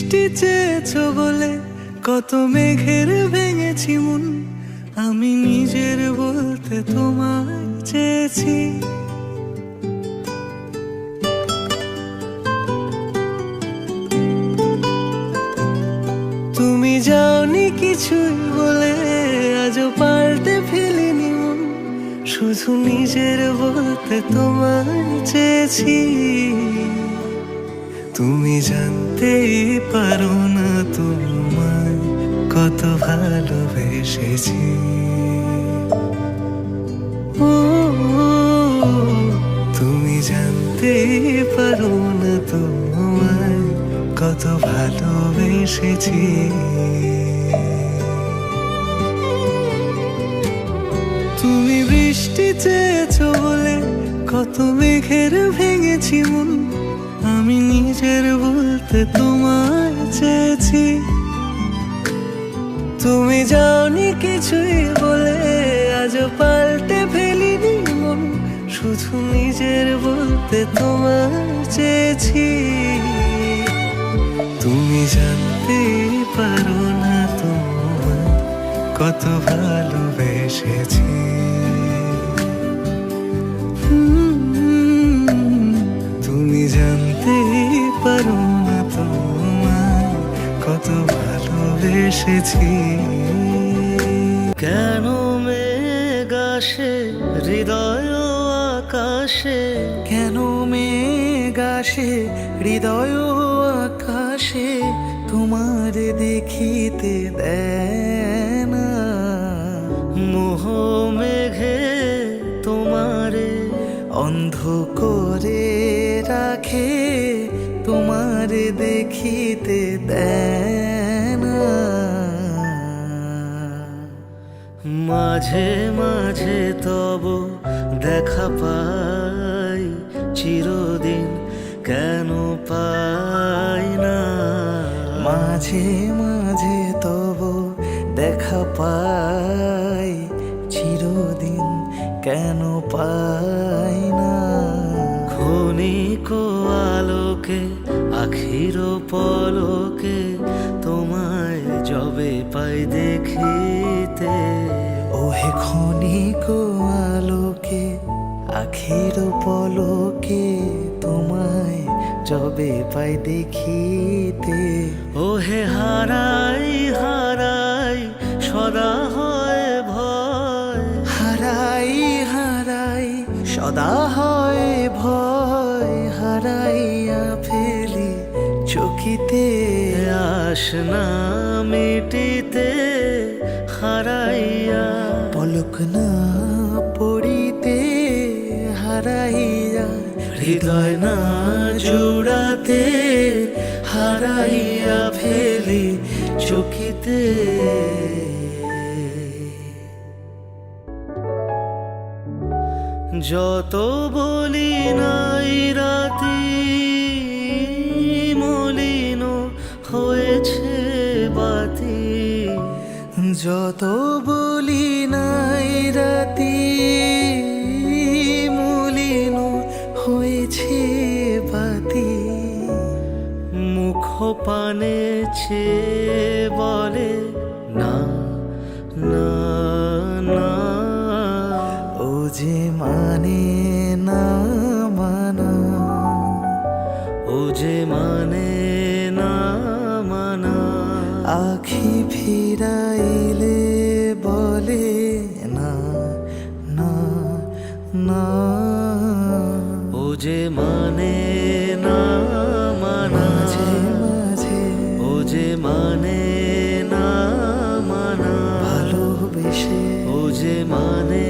বৃষ্টি চেয়েছো বলে কত মেঘের ভেঙেছি মন, আমি নিজের বলতে তোমায় চেয়েছি। তুমি যাওনি কিছুই বলে আজও পাল্টে ফেলিনি মন, শুধু নিজের বলতে তোমায় চেয়েছি। তুমি জানতেই পারো না তোমায় কত ভালোবেসেছি। ও তুমি জানতেই পারো না তোমায় কত ভালোবেসেছি। তুমি বৃষ্টি চেয়েছো বলে কত মেঘের ভেঙেছি মন, আমি নিজের বলতে তোমায় চেয়েছি। তুমি যাওনি কিছুই বলে আজও পাল্টে ফেলিনি মন, শুধু নিজের বলতে তোমায় চেয়েছি। তুমি জানতে পারো না তোমায় কত ভালোবেসেছি। তুমি জানতে পারো না তোমায় কত ভালোবেসেছি। কেন মেঘ আসে হৃদয় আকাশে, কেন মেঘ আসে হৃদয় আকাশে, তোমার দেখিতে দেয় না। মোহ মেঘে তোমারে অন্ধ করে রাখে, তোমার দেখিতে দেয় না। মাঝে মাঝে তব দেখা পাই, চিরদিন কেন পাই না। মাঝে মাঝে তব দেখা পাই, চিরদিন কেন পাই না। ক্ষণিক আলোকে আখির পলকে তোমায় যবে পাই দেখিতে। ওহে ক্ষণিক আলোকে আখির পলকে, তোমায় যবে পাই দেখিতে। ওহে হারাই হারাই সদা হয় ভয়, হারাই হারাই সদা হয় ভয়, হারাইয়া ফেলি চকিতে। আস না মিটিতে হারাইয়া, পলক না পড়িতে হারাইয়া, হৃদয় না জুড়াতে হারাইয়া ফেলি চকিতে। যত বলি নাই রাতি মলিন হয়েছে বাতি, যত বলি নাই রাতি মলিন হয়েছে বাতি। মুখ পানে চেয়ে বলে না না না। ও যে মানে না মানা, ও যে মানে না মানা। আখি ফিরাইলে বলে না না না। ও যে মানে না মানা, মাঝে মাঝে ও যে মানে না মানা। ভালোবেসে ও যে মানে